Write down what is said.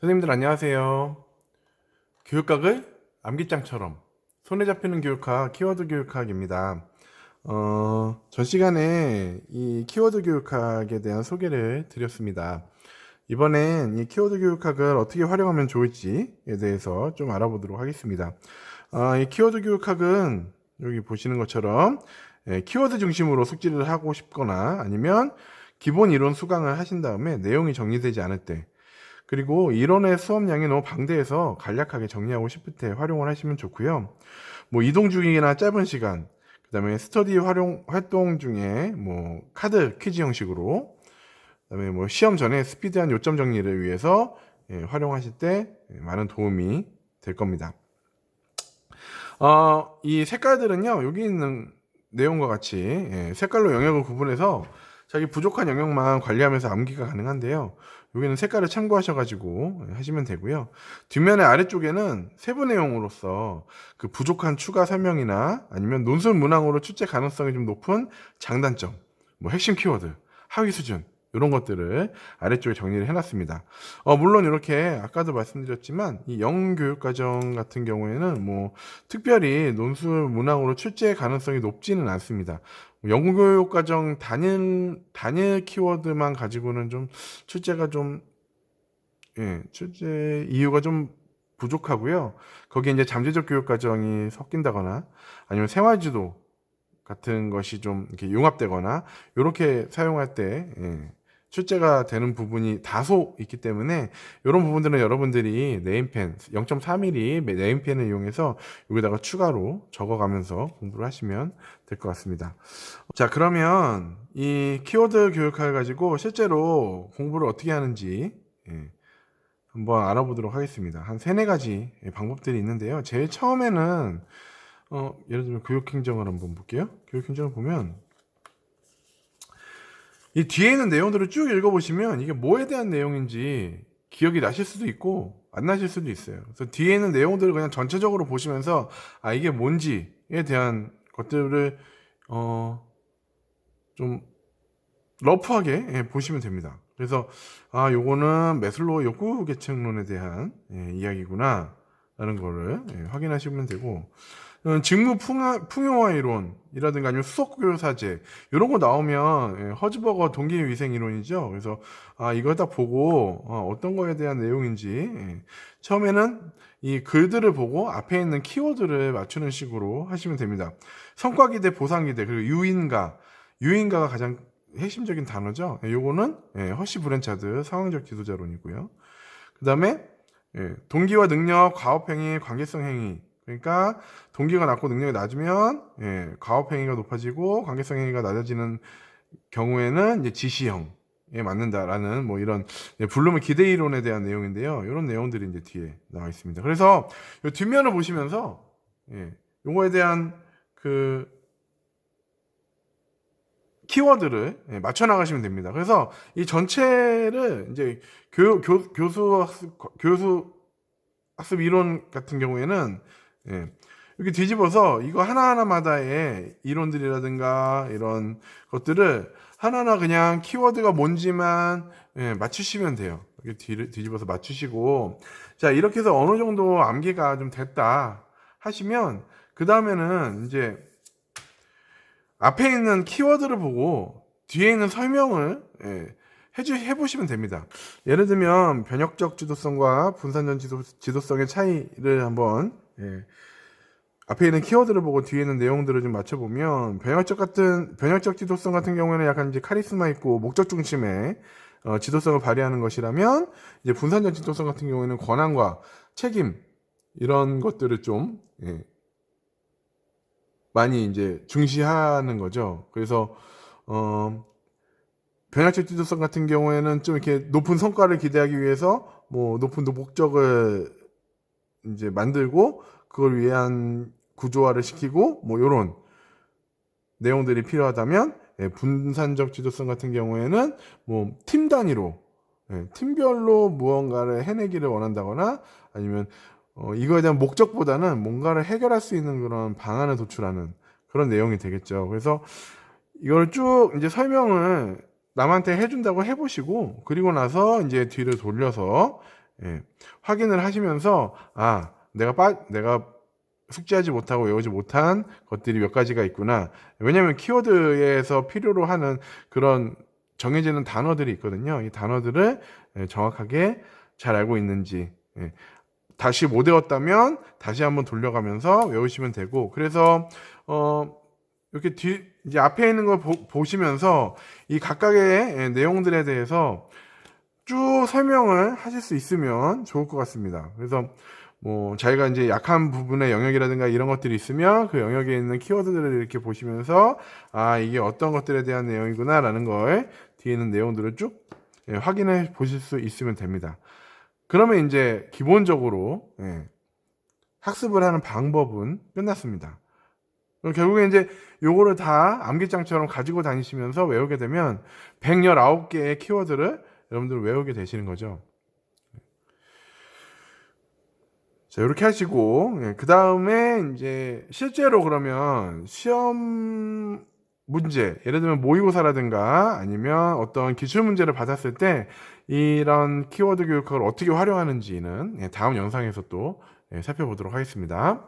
선생님들 안녕하세요. 교육학을 암기장처럼 손에 잡히는 교육학, 키워드 교육학입니다. 전 시간에 이 키워드 교육학에 대한 소개를 드렸습니다. 이번엔 이 키워드 교육학을 어떻게 활용하면 좋을지에 대해서 좀 알아보도록 하겠습니다. 이 키워드 교육학은 여기 보시는 것처럼 키워드 중심으로 숙지를 하고 싶거나 아니면 기본 이론 수강을 하신 다음에 내용이 정리되지 않을 때, 그리고 이론의 수업량이 너무 방대해서 간략하게 정리하고 싶을 때 활용을 하시면 좋고요. 뭐 이동 중이나 짧은 시간, 그다음에 스터디 활동 중에 뭐 카드 퀴즈 형식으로, 그다음에 뭐 시험 전에 스피드한 요점 정리를 위해서 활용하실 때 많은 도움이 될 겁니다. 이 색깔들은요, 여기 있는 내용과 같이 색깔로 영역을 구분해서 자기 부족한 영역만 관리하면서 암기가 가능한데요. 여기는 색깔을 참고하셔가지고 하시면 되고요. 뒷면의 아래쪽에는 세부 내용으로서 그 부족한 추가 설명이나 아니면 논술 문항으로 출제 가능성이 좀 높은 장단점, 뭐 핵심 키워드, 하위 수준, 이런 것들을 아래쪽에 정리를 해놨습니다. 물론 이렇게 아까도 말씀드렸지만 이 영교육과정 같은 경우에는 뭐 특별히 논술 문항으로 출제 가능성이 높지는 않습니다. 영교육과정 단일 키워드만 가지고는 좀 출제가 좀 출제 이유가 좀 부족하고요. 거기에 이제 잠재적 교육과정이 섞인다거나 아니면 생활지도 같은 것이 좀 이렇게 융합되거나 이렇게 사용할 때 출제가 되는 부분이 다소 있기 때문에 이런 부분들은 여러분들이 네임펜 0.3mm 네임펜을 이용해서 여기다가 추가로 적어가면서 공부를 하시면 될 것 같습니다. 자, 그러면 이 키워드 교육학을 가지고 실제로 공부를 어떻게 하는지 한번 알아보도록 하겠습니다. 한 세네 가지 방법들이 있는데요. 제일 처음에는 예를 들면 교육행정을 한번 볼게요. 교육행정을 보면 이 뒤에 있는 내용들을 쭉 읽어보시면 이게 뭐에 대한 내용인지 기억이 나실 수도 있고 안 나실 수도 있어요. 그래서 뒤에 있는 내용들을 그냥 전체적으로 보시면서 이게 뭔지에 대한 것들을 좀 러프하게 보시면 됩니다. 그래서 요거는 매슬로우 욕구 계층론에 대한 이야기구나 라는 거를 확인하시면 되고, 직무 풍요화 이론이라든가 아니면 수석교사제 이런 거 나오면 허즈버거 동기위생 이론이죠. 그래서 이걸 딱 보고 어떤 거에 대한 내용인지 처음에는 이 글들을 보고 앞에 있는 키워드를 맞추는 식으로 하시면 됩니다. 성과기대, 보상기대, 그리고 유인가가 가장 핵심적인 단어죠. 요거는 허쉬 브랜차드 상황적 지도자론이고요. 그 다음에 동기와 능력, 과업행위, 관계성행위. 그러니까 동기가 낮고 능력이 낮으면 과업행위가 높아지고 관계성행위가 낮아지는 경우에는 이제 지시형에 맞는다라는 뭐 이런 블룸의 기대 이론에 대한 내용인데요. 이런 내용들이 이제 뒤에 나와 있습니다. 그래서 이 뒷면을 보시면서 요거에 대한 그 키워드를 맞춰 나가시면 됩니다. 그래서 이 전체를 이제 교수 학습 이론 같은 경우에는 이렇게 뒤집어서 이거 하나하나마다의 이론들이라든가 이런 것들을 하나하나 그냥 키워드가 뭔지만 맞추시면 돼요. 이렇게 뒤집어서 맞추시고, 자, 이렇게 해서 어느 정도 암기가 좀 됐다 하시면 그 다음에는 이제 앞에 있는 키워드를 보고 뒤에 있는 설명을 해보시면 됩니다. 예를 들면 변혁적 지도성과 분산전 지도성의 차이를 한번 앞에 있는 키워드를 보고 뒤에 있는 내용들을 좀 맞춰보면 변혁적 지도성 같은 경우에는 약간 이제 카리스마 있고 목적 중심의 지도성을 발휘하는 것이라면, 이제 분산전 지도성 같은 경우에는 권한과 책임 이런 것들을 좀 많이 이제 중시하는 거죠. 그래서 변혁적 지도성 같은 경우에는 좀 이렇게 높은 성과를 기대하기 위해서 뭐 높은 목적을 이제 만들고 그걸 위한 구조화를 시키고 뭐 이런 내용들이 필요하다면, 분산적 지도성 같은 경우에는 뭐 팀 단위로 팀별로 무언가를 해내기를 원한다거나 아니면 이거에 대한 목적보다는 뭔가를 해결할 수 있는 그런 방안을 도출하는 그런 내용이 되겠죠. 그래서 이걸 쭉 이제 설명을 남한테 해준다고 해보시고, 그리고 나서 이제 뒤를 돌려서 예, 확인을 하시면서 내가 숙지하지 못하고 외우지 못한 것들이 몇 가지가 있구나. 왜냐하면 키워드에서 필요로 하는 그런 정해지는 단어들이 있거든요. 이 단어들을 정확하게 잘 알고 있는지, 다시 못 외웠다면 다시 한번 돌려가면서 외우시면 되고, 그래서 이렇게 이제 앞에 있는 걸 보시면서 이 각각의 내용들에 대해서 쭉 설명을 하실 수 있으면 좋을 것 같습니다. 그래서 뭐 자기가 이제 약한 부분의 영역이라든가 이런 것들이 있으면 그 영역에 있는 키워드들을 이렇게 보시면서 이게 어떤 것들에 대한 내용이구나라는 걸 뒤에 있는 내용들을 쭉 확인해 보실 수 있으면 됩니다. 그러면 이제 기본적으로 학습을 하는 방법은 끝났습니다. 그럼 결국에 이제 요거를 다 암기장처럼 가지고 다니시면서 외우게 되면 119개의 키워드를 여러분들 외우게 되시는 거죠. 자, 이렇게 하시고, 그 다음에 이제 실제로 그러면 시험 문제, 예를 들면 모의고사라든가 아니면 어떤 기출 문제를 받았을 때 이런 키워드 교육학을 어떻게 활용하는지는 다음 영상에서 또 살펴보도록 하겠습니다.